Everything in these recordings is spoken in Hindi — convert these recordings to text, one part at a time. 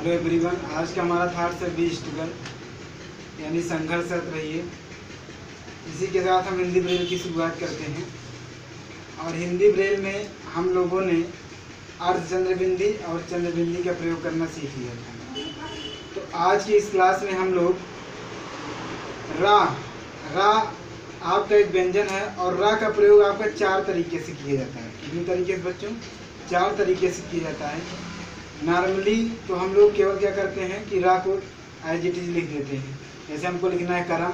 हेलो एवरीवन, आज का हमारा था से 20 स्ट्रगल यानी संघर्षरत रहिए। इसी के साथ हम हिंदी ब्रेल की शुरुआत करते हैं। और हिंदी ब्रेल में हम लोगों ने अर्ध चंद्रबिंदी और चंद्रबिंदी का प्रयोग करना सीख लिया था। तो आज की इस क्लास में हम लोग रा आपका एक व्यंजन है और रा का प्रयोग आपका 4 तरीके से किया जाता है। कितने तरीके से बच्चों? 4 तरीके से किया जाता है। नॉर्मली तो हम लोग केवल क्या करते हैं कि रा को एज इट इज लिख देते हैं। जैसे हमको लिखना है करम,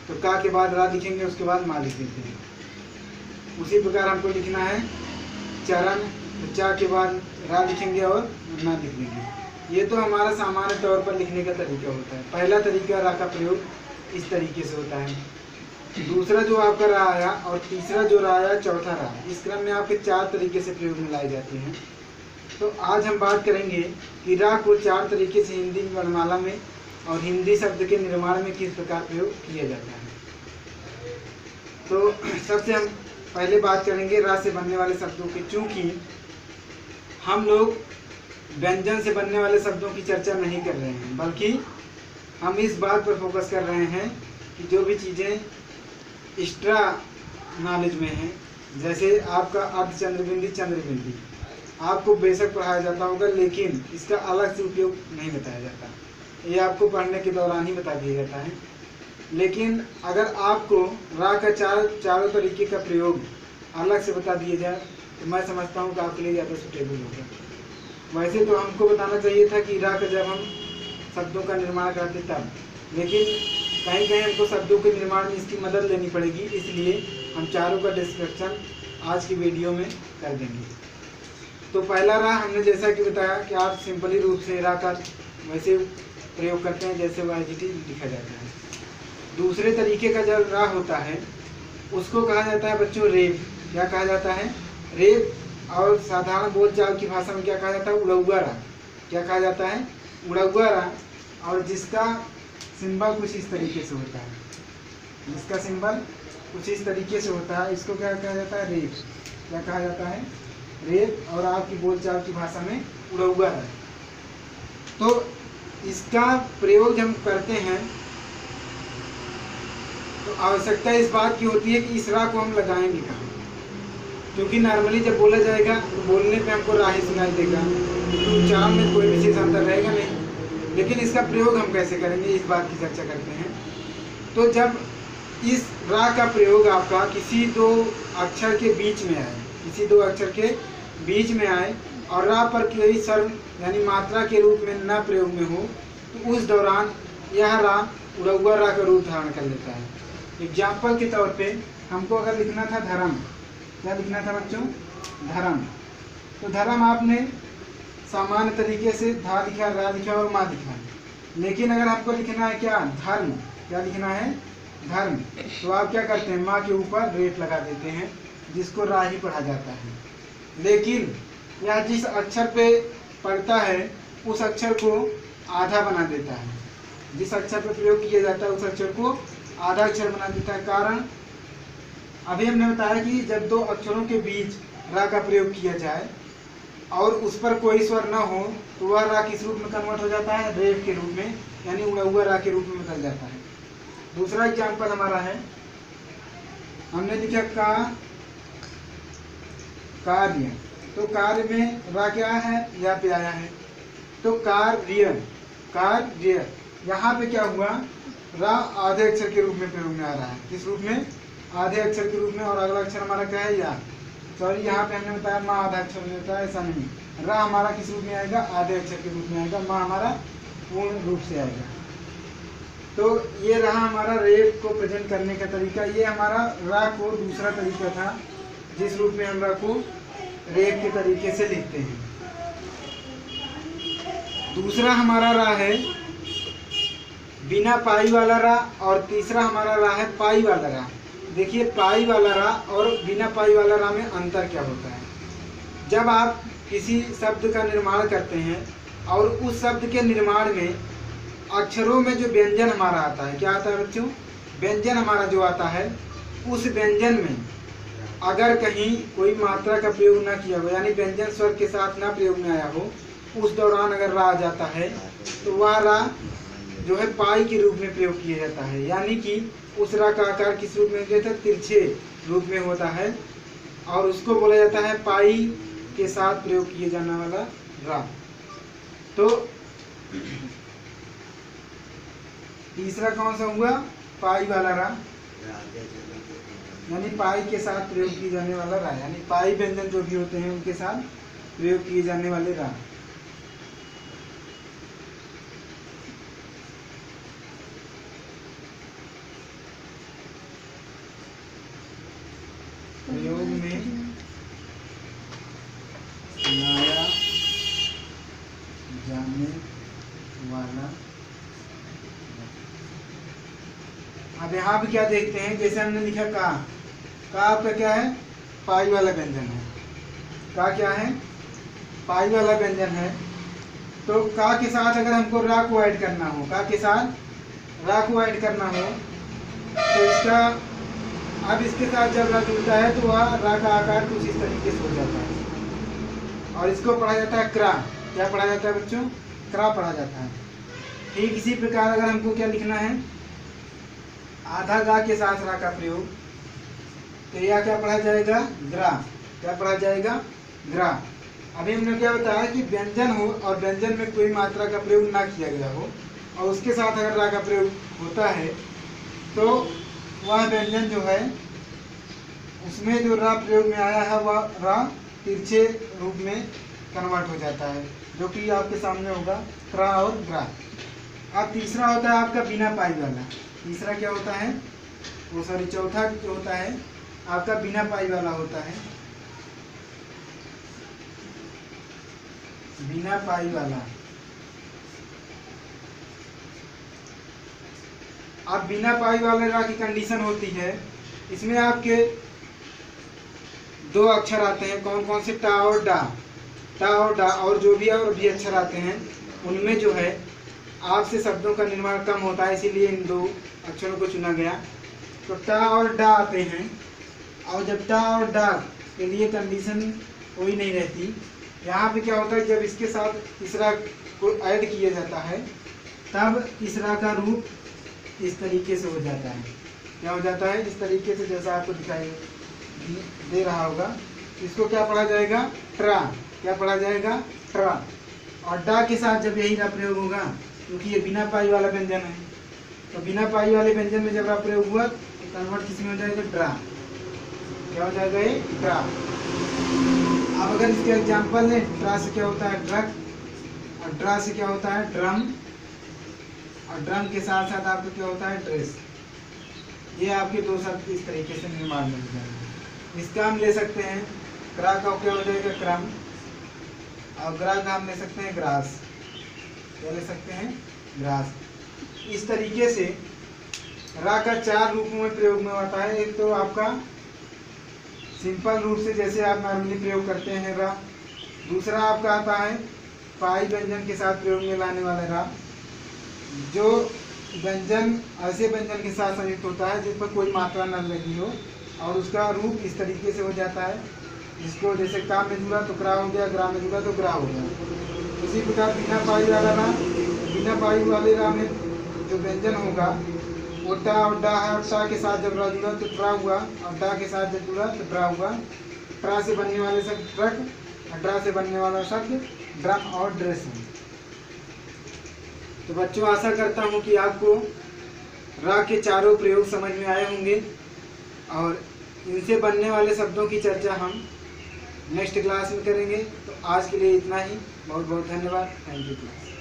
तो का के बाद रा लिखेंगे, उसके बाद माँ लिख देते हैं। उसी प्रकार हमको लिखना है चरण, तो चा के बाद रा लिखेंगे और ना लिख देंगे। ये तो हमारा सामान्य तौर पर लिखने का तरीका होता है। पहला तरीका रा का प्रयोग इस तरीके से होता है। दूसरा जो आपका रा आया और तीसरा जो रा आया, चौथा रा, इस क्रम में आपके 4 तरीके से प्रयोग में लाए जाते हैं। तो आज हम बात करेंगे कि रा को 4 तरीके से हिंदी वर्णमाला में और हिंदी शब्द के निर्माण में किस प्रकार प्रयोग किया जाता है। तो सबसे हम पहले बात करेंगे रा से बनने वाले शब्दों की। चूँकि हम लोग व्यंजन से बनने वाले शब्दों की चर्चा नहीं कर रहे हैं, बल्कि हम इस बात पर फोकस कर रहे हैं कि जो भी चीज़ें एक्स्ट्रा नॉलेज में हैं, जैसे आपका अर्ध चंद्रबिंदी चंद्रबिंदी आपको बेशक पढ़ाया जाता होगा, लेकिन इसका अलग से उपयोग नहीं बताया जाता। ये आपको पढ़ने के दौरान ही बता दिया जाता है। लेकिन अगर आपको रा का चारों तरीके का प्रयोग अलग से बता दिया जाए तो मैं समझता हूँ कि आपके लिए ज़्यादा सुटेबल होगा। वैसे तो हमको बताना चाहिए था कि रा का जब हम शब्दों का निर्माण करते तब, लेकिन कहीं कहीं हमको शब्दों के निर्माण में इसकी मदद लेनी पड़ेगी, इसलिए हम चारों का डिस्क्रिप्शन आज की वीडियो में कर देंगे। तो पहला रा हमने जैसा कि बताया कि आप सिंपली रूप से रा का वैसे प्रयोग करते हैं जैसे वाइजिटी लिखा जाता है। दूसरे तरीके का जब रा होता है उसको कहा जाता है बच्चों रेप। क्या कहा जाता है? रेप। और साधारण बोलचाल की भाषा में क्या कहा जाता है? उड़ौआ रा। क्या कहा जाता है? उड़ौआ रा। और जिसका सिंबल कुछ इस तरीके से होता है, जिसका सिंबल कुछ इस तरीके से होता है, इसको क्या कहा जाता है? रेप। क्या कहा जाता है? रेप। और आपकी बोलचाल की भाषा में उड़ौआ है। तो इसका प्रयोग हम करते हैं तो आवश्यकता इस बात की होती है कि इस रा को हम लगाएंगे कहाँ, क्योंकि नॉर्मली जब बोला जाएगा तो बोलने पे हमको रा ही सुनाई देगा, तो उच्चारण में कोई विशेष अंतर रहेगा नहीं। लेकिन इसका प्रयोग हम कैसे करेंगे, इस बात की चर्चा करते हैं। तो जब इस रा का प्रयोग आपका किसी 2 अक्षर के बीच में आए, किसी 2 अक्षर के बीच में आए और रा पर कोई स्वर्ण यानी मात्रा के रूप में न प्रयोग में हो, तो उस दौरान यह रा उड़ौआ रा का रूप धारण कर लेता है। एग्जाम्पल के तौर पे हमको अगर लिखना था धर्म, क्या लिखना था बच्चों? धर्म। तो धर्म आपने सामान्य तरीके से धा लिखा, रा लिखा और माँ लिखा। लेकिन अगर आपको लिखना है क्या? धर्म। क्या लिखना है? धर्म। तो आप क्या करते हैं? माँ के ऊपर रेट लगा देते हैं, जिसको रा ही पढ़ा जाता है। लेकिन यह जिस अक्षर पे पढ़ता है उस अक्षर को आधा बना देता है। जिस अक्षर पे प्रयोग किया जाता है उस अक्षर को आधा अक्षर बना देता है। कारण अभी हमने बताया कि जब 2 अक्षरों के बीच रा का प्रयोग किया जाए और उस पर कोई स्वर न हो तो वह रा किस रूप में कन्वर्ट हो जाता है? रेप के रूप में, यानी उड़ौआ रा के रूप में बदल जाता है। दूसरा एग्जाम्पल हमारा है, हमने लिखा कार्य। तो कार्य में रा क्या है? यहाँ पे आया है, तो कार्य। यहाँ पे क्या हुआ? रा आधे अक्षर के रूप में प्रयोग में आ रहा है। किस रूप में? आधे अक्षर के रूप में। और अगला अक्षर हमारा क्या है? या। सॉरी, यहाँ पे हमने बताया माँ आधा अक्षर में होता है, ऐसा नहीं। रा हमारा किस रूप में आएगा? आधे अक्षर के रूप में आएगा। माँ हमारा पूर्ण रूप से आएगा। तो ये रहा हमारा रेप को प्रेजेंट करने का तरीका। ये हमारा रा को दूसरा तरीका था, जिस रूप में हम रा को रेप के तरीके से लिखते हैं। दूसरा हमारा रा है बिना पाई वाला रा और तीसरा हमारा रा है पाई वाला रा। देखिए, पाई वाला रा और बिना पाई वाला रा में अंतर क्या होता है? जब आप किसी शब्द का निर्माण करते हैं और उस शब्द के निर्माण में अक्षरों में जो व्यंजन हमारा आता है, क्या आता है बच्चों? व्यंजन हमारा जो आता है, उस व्यंजन में अगर कहीं कोई मात्रा का प्रयोग ना किया हो, यानी व्यंजन स्वर के साथ ना प्रयोग में आया हो, उस दौरान अगर रा आ जाता है तो वह रा जो है पाई के रूप में प्रयोग किया जाता है, यानी कि उस रा का आकार किस रूप में होता है, तिरछे रूप में होता है और उसको बोला जाता है पाई के साथ प्रयोग किया जाने वाला रा। तो तीसरा कौन सा हुआ, पाई वाला रा, यानी पाई के साथ प्रयोग किए जाने वाला रा, यानी पाई व्यंजन जो भी होते हैं उनके साथ प्रयोग किए जाने वाले रा। प्रयोग में लाया जाने वाला। अब यहाँ पे क्या देखते हैं, जैसे हमने लिखा का आपका क्या है, पाई वाला व्यंजन है। का क्या है, पाई वाला व्यंजन है। तो का के साथ अगर हमको रा को ऐड करना हो, का के साथ रा को ऐड करना हो तो इसका, अब इसके साथ जब रा जुड़ता है तो वह रा का आकार कुछ इस तरीके से हो जाता है और इसको पढ़ा जाता है क्रा। क्या पढ़ा जाता है बच्चों, क्रा पढ़ा जाता है। ठीक इसी प्रकार अगर हमको क्या लिखना है, आधा गा के साथ रा का प्रयोग, तो यह क्या पढ़ा जाएगा, ग्रा। क्या पढ़ा जाएगा, ग्रा। अभी हमने क्या बताया कि व्यंजन हो और व्यंजन में कोई मात्रा का प्रयोग ना किया गया हो और उसके साथ अगर रा का प्रयोग होता है तो वह व्यंजन जो है उसमें जो रा प्रयोग में आया है वह रा तिरछे रूप में कन्वर्ट हो जाता है, जो कि आपके सामने होगा क्रा और ग्रा। अब तीसरा होता है आपका बिना पाई वाला। तीसरा क्या होता है, वो सॉरी चौथा जो होता है आपका बिना पाई वाला होता है, बिना पाई वाला। अब बिना पाई वाले रा की कंडीशन होती है, इसमें आपके दो अक्षर आते हैं, कौन कौन से, टा और डा। टा और डा और जो भी और भी अक्षर आते हैं उनमें जो है आपसे शब्दों का निर्माण कम होता है, इसीलिए इन दो अक्षरों को चुना गया। तो टा और डा आते हैं और जब टा और डा के लिए कंडीशन कोई नहीं रहती, यहाँ पे क्या होता है, जब इसके साथ तीसरा को ऐड किया जाता है तब तीसरा का रूप इस तरीके से हो जाता है। क्या हो जाता है, इस तरीके से, जैसा आपको दिखाई दे रहा होगा। इसको क्या पढ़ा जाएगा, ट्रा। क्या पढ़ा जाएगा, ट्रा। और डा के साथ जब यही रा प्रयोग होगा, क्योंकि ये बिना पाई वाला व्यंजन है, तो बिना पाई वाले व्यंजन में जब रा प्रयोग हुआ तो कन्वर्ट किसमें हो जाएगा, ड्रा। क्या हो जाएगा, ये ड्रा। अब अगर इसके एग्जाम्पल लें, ट्रा से क्या होता है, ट्रक, और ड्रा से क्या होता है, ड्रम, और ड्रम के साथ साथ आपको क्या होता है, ड्रेस। ये आपके दो शब्द इस तरीके से निर्माण हो जाएंगे। इसका हम ले सकते हैं, क्रा का क्या हो जाएगा, क्रम, और ग्रा का हम ले सकते हैं, ग्रास। क्या ले सकते हैं, ग्रास। इस तरीके से रा का चार रूपों में प्रयोग में आता है। एक तो आपका सिंपल रूप से जैसे आप नॉर्मली प्रयोग करते हैं रा। दूसरा आपका आता है पाई व्यंजन के साथ प्रयोग में लाने वाला रा, जो व्यंजन ऐसे व्यंजन के साथ संयुक्त होता है जिस पर कोई मात्रा न लगी हो और उसका रूप इस तरीके से हो जाता है, जिसको जैसे का में जुड़ा तो क्रा हो गया, ग्रा में जुड़ा तो ग्रा हो गया। इसी प्रकार बिना पाई वाला रा, बिना पाई वाले रा में जो व्यंजन होगा वो टा और डा है, और टा के साथ जब रा जुड़ा तो ट्रा हुआ, और डा के साथ जब जुड़ा तो ड्रा हुआ। ट्रा से बनने वाले शब्द ट्रक, और ड्रा से बनने वाला शब्द ड्रम और ड्रेस है। तो बच्चों, आशा करता हूँ कि आपको रा के चारों प्रयोग समझ में आए होंगे और इनसे बनने वाले शब्दों की चर्चा हम नेक्स्ट क्लास में करेंगे। तो आज के लिए इतना ही। बहुत बहुत धन्यवाद। Thank you class.